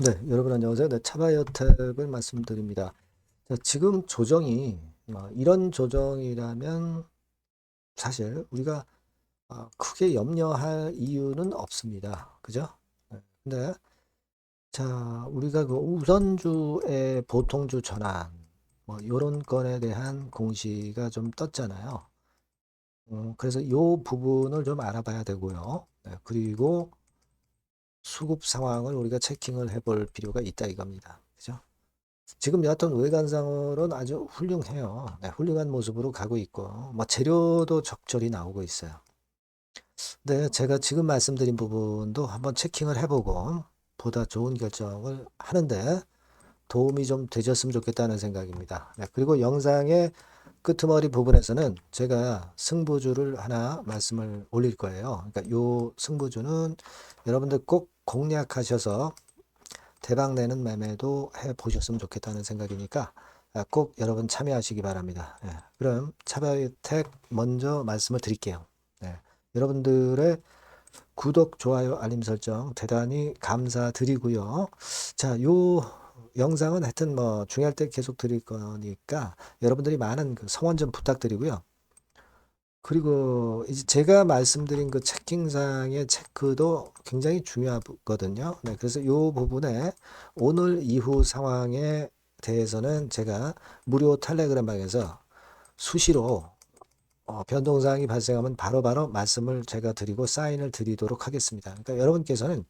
네, 여러분 안녕하세요. 네, 차바이오텍을 말씀드립니다. 자, 지금 조정이 이런 조정이라면 사실 우리가 크게 염려할 이유는 없습니다. 그죠? 네, 근데 자, 우리가 그 우선주의 보통주 전환 뭐 이런 건에 대한 공시가 좀 떴잖아요. 그래서 이 부분을 좀 알아봐야 되고요. 네, 그리고 수급 상황을 우리가 체킹을 해볼 필요가 있다 이겁니다. 그죠? 지금 여하튼 외관상으로는 아주 훌륭해요. 네, 훌륭한 모습으로 가고 있고, 뭐 재료도 적절히 나오고 있어요. 네, 제가 지금 말씀드린 부분도 한번 체킹을 해보고 보다 좋은 결정을 하는데 도움이 좀 되셨으면 좋겠다는 생각입니다. 네, 그리고 영상의 끄트머리 부분에서는 제가 승부주를 하나 말씀을 올릴 거예요. 그러니까 요 승부주는 여러분들 꼭 공략하셔서 대박 내는 매매도 해 보셨으면 좋겠다는 생각이니까 꼭 여러분 참여하시기 바랍니다. 예, 그럼 차별택 먼저 말씀을 드릴게요. 예, 여러분들의 구독, 좋아요, 알림 설정 대단히 감사드리고요. 자, 요 영상은 하여튼 뭐 중요할 때 계속 드릴 거니까 여러분들이 많은 그 성원 좀 부탁드리고요. 그리고 이제 제가 말씀드린 그 채팅상의 체크도 굉장히 중요하거든요. 네, 그래서 이 부분에 오늘 이후 상황에 대해서는 제가 무료 텔레그램 방에서 수시로 변동사항이 발생하면 바로바로 말씀을 제가 드리고 사인을 드리도록 하겠습니다. 그러니까 여러분께서는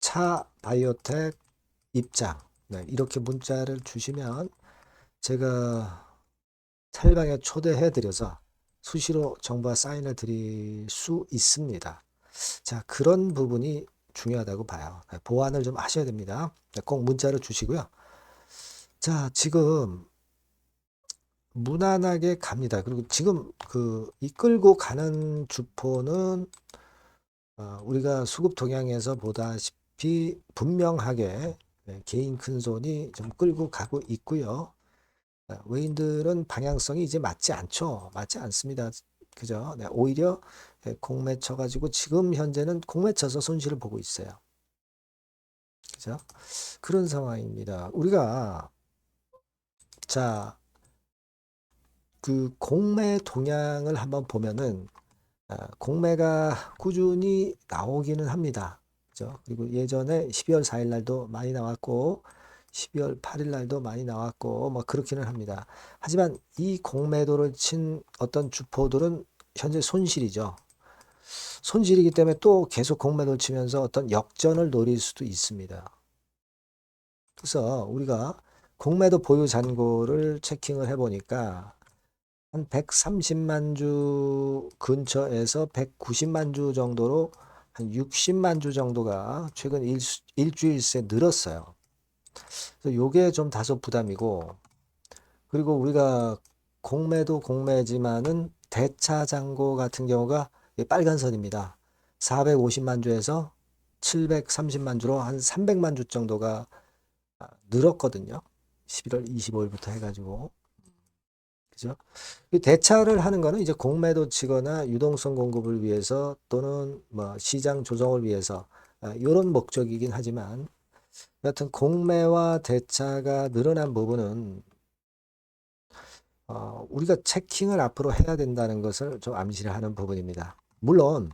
차 바이오텍 입장, 네, 이렇게 문자를 주시면 제가 텔방에 초대해 드려서 수시로 정보와 사인을 드릴 수 있습니다. 자, 그런 부분이 중요하다고 봐요. 보완을 좀 하셔야 됩니다. 꼭 문자로 주시고요. 자, 지금 무난하게 갑니다. 그리고 지금 그 이끌고 가는 주포는 우리가 수급 동향에서 보다시피 분명하게 개인 큰손이 좀 끌고 가고 있고요. 외인들은 방향성이 이제 맞지 않죠. 맞지 않습니다. 그죠? 네, 오히려 공매 쳐가지고 지금 현재는 공매 쳐서 손실을 보고 있어요. 그죠? 그런 상황입니다. 우리가 자, 그 공매 동향을 한번 보면은 공매가 꾸준히 나오기는 합니다. 그죠? 그리고 예전에 12월 4일 날도 많이 나왔고 12월 8일 날도 많이 나왔고 뭐 그렇기는 합니다. 하지만 이 공매도를 친 어떤 주포들은 현재 손실이죠. 손실이기 때문에 또 계속 공매도를 치면서 어떤 역전을 노릴 수도 있습니다. 그래서 우리가 공매도 보유 잔고를 체킹을 해보니까 한 130만 주 근처에서 190만 주 정도로 한 60만 주 정도가 최근 일주일 새 늘었어요. 그래서 요게 좀 다소 부담이고, 그리고 우리가 공매도 공매지만은 대차 잔고 같은 경우가 빨간 선입니다. 450만 주에서 730만 주로 한 300만 주 정도가 늘었거든요. 11월 25일부터 해가지고. 그죠? 이 대차를 하는 거는 이제 공매도 치거나 유동성 공급을 위해서 또는 뭐 시장 조정을 위해서 이런 목적이긴 하지만 여하튼 공매와 대차가 늘어난 부분은 우리가 체킹을 앞으로 해야 된다는 것을 좀 암시를 하는 부분입니다. 물론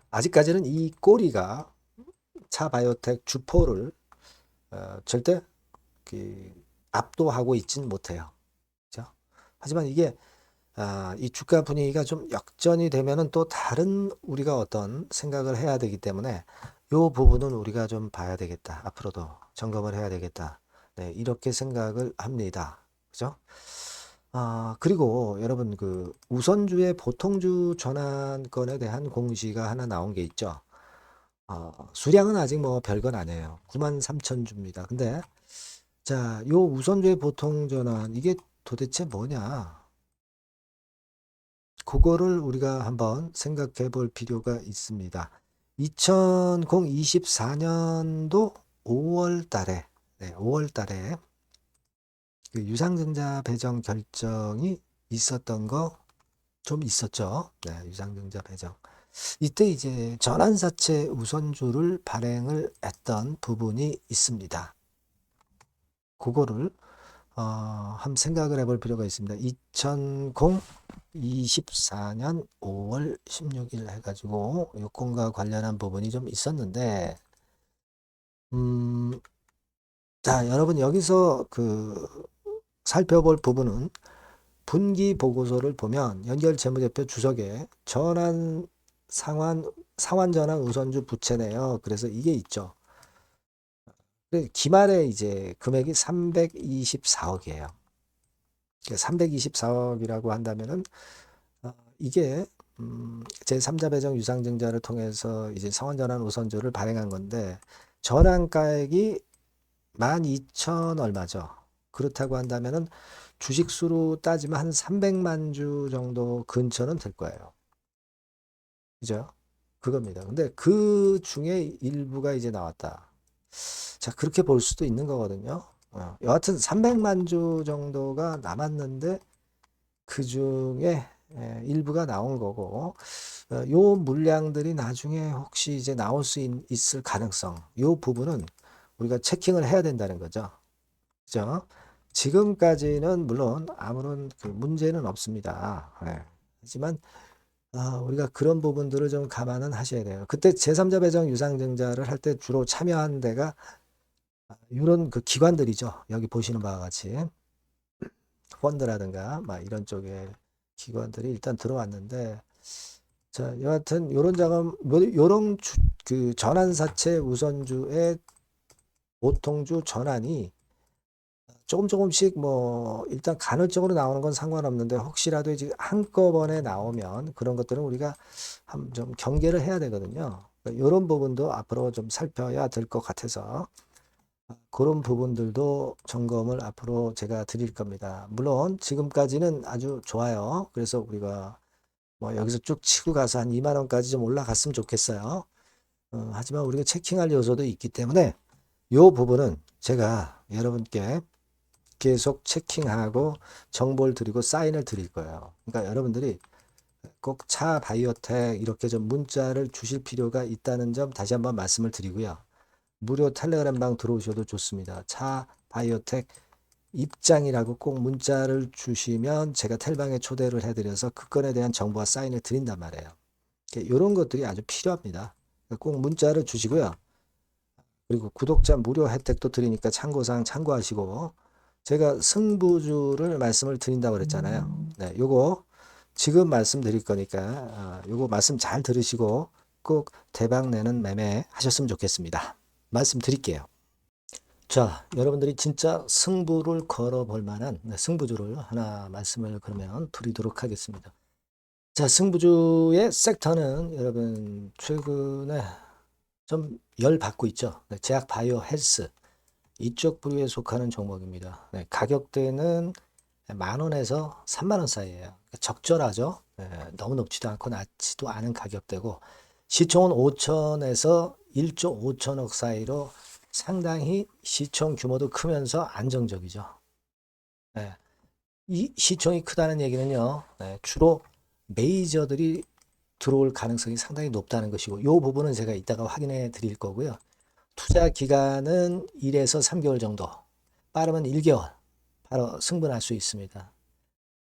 아직까지는 이 꼬리가 차 바이오텍 주포를 절대 그 압도하고 있지는 못해요. 그죠? 하지만 이게 이 주가 분위기가 좀 역전이 되면은 또 다른 우리가 어떤 생각을 해야 되기 때문에 요 부분은 우리가 좀 봐야 되겠다. 앞으로도 점검을 해야 되겠다. 네, 이렇게 생각을 합니다. 그죠? 그리고 여러분 그 우선주의 보통주 전환권에 대한 공시가 하나 나온 게 있죠. 수량은 아직 뭐 별건 아니에요. 93,000주입니다. 근데 자, 요 우선주의 보통 전환 이게 도대체 뭐냐? 그거를 우리가 한번 생각해 볼 필요가 있습니다. 2024년도 5월 달에, 네, 5월 달에 그 유상증자 배정 결정이 있었던 거 좀 있었죠. 네, 유상증자 배정. 이때 이제 전환사채 우선주를 발행을 했던 부분이 있습니다. 그거를 한번 생각을 해볼 필요가 있습니다. 2024년 5월 16일 해가지고 요건과 관련한 부분이 좀 있었는데, 자, 여러분 여기서 살펴볼 부분은 분기 보고서를 보면 연결 재무제표 주석에 상환 전환 우선주 부채네요. 그래서 이게 있죠. 기말에 이제 금액이 324억이에요. 324억이라고 한다면은 이게 제3자 배정 유상증자를 통해서 이제 상환전환 우선주를 발행한 건데 전환가액이 12,000 얼마죠. 그렇다고 한다면은 주식수로 따지면 한 300만 주 정도 근처는 될 거예요. 그죠? 그겁니다. 근데 그 중에 일부가 이제 나왔다. 자, 그렇게 볼 수도 있는 거거든요. 여하튼 300만 주 정도가 남았는데 그 중에 일부가 나온 거고, 요 물량들이 나중에 혹시 이제 나올 수 있을 가능성, 요 부분은 우리가 체킹을 해야 된다는 거죠. 그죠? 지금까지는 물론 아무런 문제는 없습니다. 하지만 우리가 그런 부분들을 좀 감안은 하셔야 돼요. 그때 제3자 배정 유상증자를 할 때 주로 참여한 데가 이런 기관들이죠. 여기 보시는 바와 같이 펀드라든가 막 이런 쪽에 기관들이 일단 들어왔는데, 자, 여하튼 요런 자금 요런 전환사채 우선주의 보통주 전환이 조금씩 뭐 일단 간헐적으로 나오는 건 상관없는데 혹시라도 이제 한꺼번에 나오면 그런 것들은 우리가 좀 경계를 해야 되거든요. 이런 부분도 앞으로 좀 살펴야 될 것 같아서 그런 부분들도 점검을 앞으로 제가 드릴 겁니다. 물론 지금까지는 아주 좋아요. 그래서 우리가 뭐 여기서 쭉 치고 가서 한 2만 원까지 좀 올라갔으면 좋겠어요. 하지만 우리가 체킹할 요소도 있기 때문에 이 부분은 제가 여러분께 계속 체킹하고 정보를 드리고 사인을 드릴 거예요. 그러니까 여러분들이 꼭 차 바이오텍 이렇게 좀 문자를 주실 필요가 있다는 점 다시 한번 말씀을 드리고요. 무료 텔레그램방 들어오셔도 좋습니다. 차 바이오텍 입장이라고 꼭 문자를 주시면 제가 텔방에 초대를 해드려서 그 건에 대한 정보와 사인을 드린단 말이에요. 이런 것들이 아주 필요합니다. 꼭 문자를 주시고요. 그리고 구독자 무료 혜택도 드리니까 참고사항 참고하시고, 제가 승부주를 말씀을 드린다고 그랬잖아요. 네, 요거 지금 말씀드릴 거니까 요거 말씀 잘 들으시고 꼭 대박 내는 매매 하셨으면 좋겠습니다. 말씀 드릴게요. 자, 여러분들이 진짜 승부를 걸어볼 만한 승부주를 하나 말씀을 그러면 드리도록 하겠습니다. 자, 승부주의 섹터는 여러분 최근에 좀 열받고 있죠. 제약 바이오 헬스 이쪽 부류에 속하는 종목입니다. 가격대는 10,000원에서 30,000원 사이에요. 적절하죠. 너무 높지도 않고 낮지도 않은 가격대고 시총은 5천에서 1조 5천억 사이로 상당히 시총 규모도 크면서 안정적이죠. 이 시총이 크다는 얘기는요, 주로 메이저들이 들어올 가능성이 상당히 높다는 것이고, 이 부분은 제가 이따가 확인해 드릴 거고요. 투자 기간은 1에서 3개월 정도, 빠르면 1개월, 바로 승분할 수 있습니다.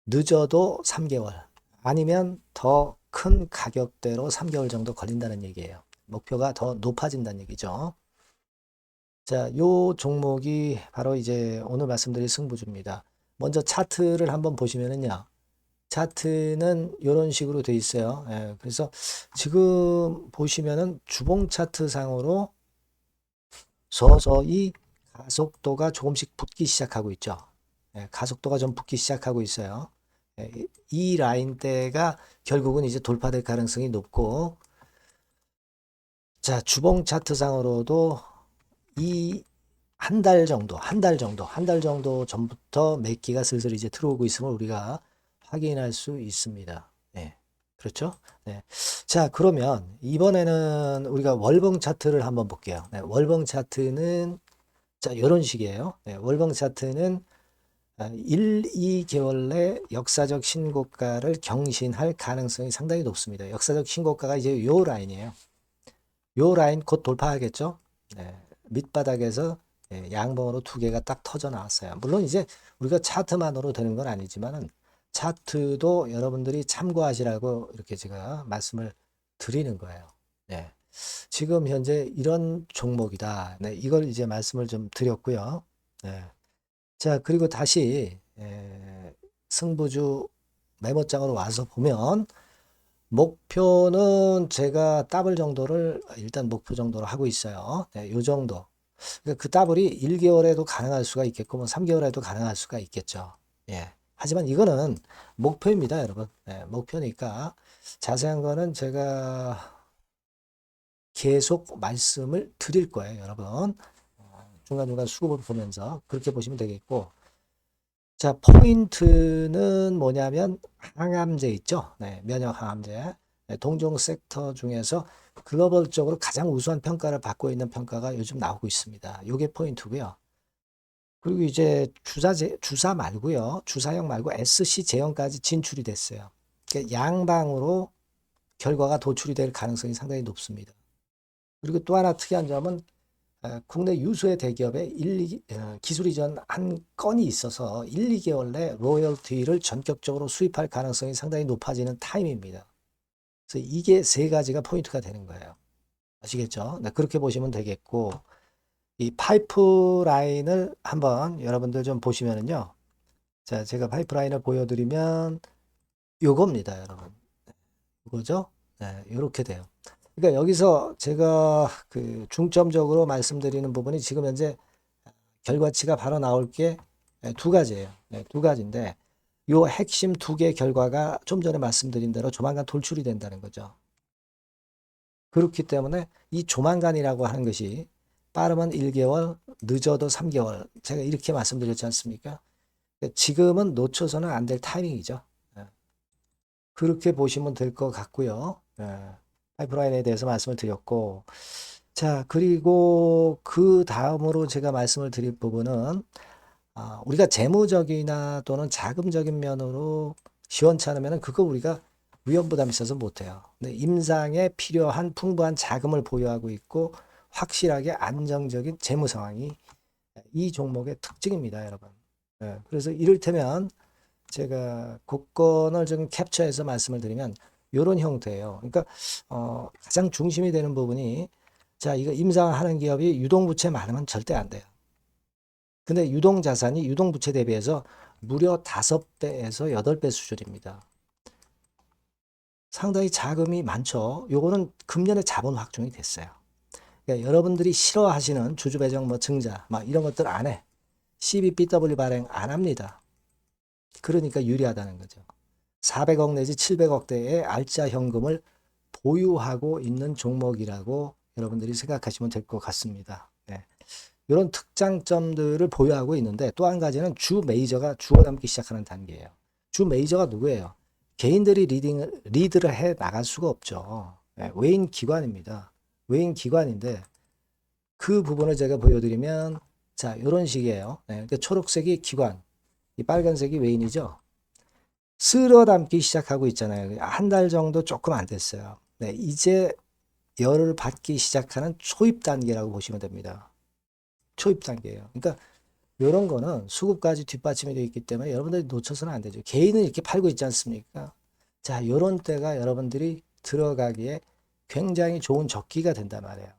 늦어도 3개월, 아니면 더 큰 가격대로 3개월 정도 걸린다는 얘기예요. 목표가 더 높아진다는 얘기죠. 자, 요 종목이 바로 이제 오늘 말씀드릴 승부주입니다. 먼저 차트를 한번 보시면은요. 차트는 이런 식으로 돼 있어요. 그래서 지금 보시면은 주봉 차트 상으로 서서히 가속도가 조금씩 붙기 시작하고 있죠. 가속도가 좀 붙기 시작하고 있어요. 이 라인대가 결국은 이제 돌파될 가능성이 높고, 자, 주봉 차트 상으로도 이 한 달 정도 전부터 매기가 슬슬 이제 들어오고 있음을 우리가 확인할 수 있습니다. 그렇죠? 자, 그러면 이번에는 우리가 월봉 차트를 한번 볼게요. 월봉 차트는 자, 이런 식이에요. 월봉 차트는 1, 2개월 내 역사적 신고가를 경신할 가능성이 상당히 높습니다. 역사적 신고가가 이제 요 라인이에요. 요 라인 곧 돌파하겠죠. 네, 밑바닥에서 양봉으로 두 개가 딱 터져 나왔어요. 물론 이제 우리가 차트만으로 되는 건 아니지만은 차트도 여러분들이 참고하시라고 이렇게 제가 말씀을 드리는 거예요. 네. 지금 현재 이런 종목이다. 네, 이걸 이제 말씀을 좀 드렸고요. 네. 자, 그리고 다시 승부주 메모장으로 와서 보면 목표는 제가 더블 정도를 일단 목표 정도로 하고 있어요. 네, 요 정도. 그러니까 그 더블이 1개월에도 가능할 수가 있겠고 뭐 3개월에도 가능할 수가 있겠죠. 예. 하지만 이거는 목표입니다, 여러분. 네, 목표니까 자세한 거는 제가 계속 말씀을 드릴 거예요, 여러분. 중간중간 수급을 보면서 그렇게 보시면 되겠고. 자, 포인트는 뭐냐면 항암제 있죠. 네, 면역 항암제. 네, 동종 섹터 중에서 글로벌적으로 가장 우수한 평가를 받고 있는 평가가 요즘 나오고 있습니다. 요게 포인트고요. 그리고 이제 주사 말고요. 주사형 말고 SC 제형까지 진출이 됐어요. 그러니까 양방으로 결과가 도출이 될 가능성이 상당히 높습니다. 그리고 또 하나 특이한 점은 국내 유수의 대기업에 기술 이전 한 건이 있어서 1, 2개월 내 로열티를 전격적으로 수입할 가능성이 상당히 높아지는 타임입니다. 그래서 이게 세 가지가 포인트가 되는 거예요. 아시겠죠? 네, 그렇게 보시면 되겠고, 이 파이프라인을 한번 여러분들 좀 보시면은요. 자, 제가 파이프라인을 보여드리면 요겁니다, 여러분. 이거죠? 네, 요렇게 돼요. 그러니까 여기서 제가 그 중점적으로 말씀드리는 부분이 지금 현재 결과치가 바로 나올 게 두 가지예요. 네, 두 가지인데 요 핵심 두 개 결과가 좀 전에 말씀드린 대로 조만간 돌출이 된다는 거죠. 그렇기 때문에 이 조만간이라고 하는 것이 빠르면 1개월, 늦어도 3개월. 제가 이렇게 말씀드렸지 않습니까? 지금은 놓쳐서는 안 될 타이밍이죠. 그렇게 보시면 될 것 같고요. 파이프라인에 대해서 말씀을 드렸고, 자, 그리고 그 다음으로 제가 말씀을 드릴 부분은, 우리가 재무적이나 또는 자금적인 면으로 시원찮으면 그거 우리가 위험 부담이 있어서 못해요. 근데 임상에 필요한 풍부한 자금을 보유하고 있고, 확실하게 안정적인 재무 상황이 이 종목의 특징입니다, 여러분. 그래서 이를테면 제가 국권을 좀 캡처해서 말씀을 드리면 이런 형태예요. 그러니까 가장 중심이 되는 부분이 자, 이거 임상하는 기업이 유동부채 많으면 절대 안 돼요. 근데 유동자산이 유동부채 대비해서 무려 5배에서 8배 수준입니다. 상당히 자금이 많죠. 요거는 금년에 자본 확정이 됐어요. 그러니까 여러분들이 싫어하시는 주주배정 뭐 증자 막 이런 것들 안 해. CBBW 발행 안 합니다. 그러니까 유리하다는 거죠. 400억 내지 700억대의 알짜 현금을 보유하고 있는 종목이라고 여러분들이 생각하시면 될 것 같습니다. 네. 이런 특장점들을 보유하고 있는데 또 한 가지는 주 메이저가 죽어남기 시작하는 단계예요. 주 메이저가 누구예요? 개인들이 리드를 해 나갈 수가 없죠. 네. 외인 기관입니다. 외인 기관인데 그 부분을 제가 보여드리면 자, 이런 식이에요. 네. 그러니까 초록색이 기관, 이 빨간색이 외인이죠. 쓸어 담기 시작하고 있잖아요. 한 달 정도 조금 안 됐어요. 네, 이제 열을 받기 시작하는 초입 단계라고 보시면 됩니다. 초입 단계예요. 그러니까 이런 거는 수급까지 뒷받침이 되어 있기 때문에 여러분들이 놓쳐서는 안 되죠. 개인은 이렇게 팔고 있지 않습니까? 자, 이런 때가 여러분들이 들어가기에 굉장히 좋은 적기가 된단 말이에요.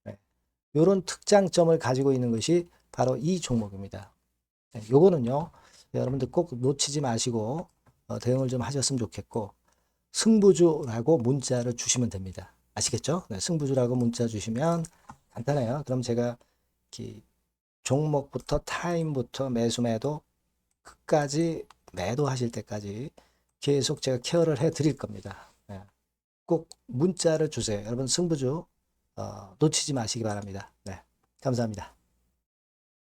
네. 이런 특장점을 가지고 있는 것이 바로 이 종목입니다. 네, 요거는요, 여러분들 꼭 놓치지 마시고 대응을 좀 하셨으면 좋겠고, 승부주라고 문자를 주시면 됩니다. 아시겠죠? 네, 승부주라고 문자 주시면 간단해요. 그럼 제가 종목부터 타임부터 매수 매도 끝까지 매도하실 때까지 계속 제가 케어를 해 드릴 겁니다. 네, 꼭 문자를 주세요. 여러분 승부주 놓치지 마시기 바랍니다. 네, 감사합니다.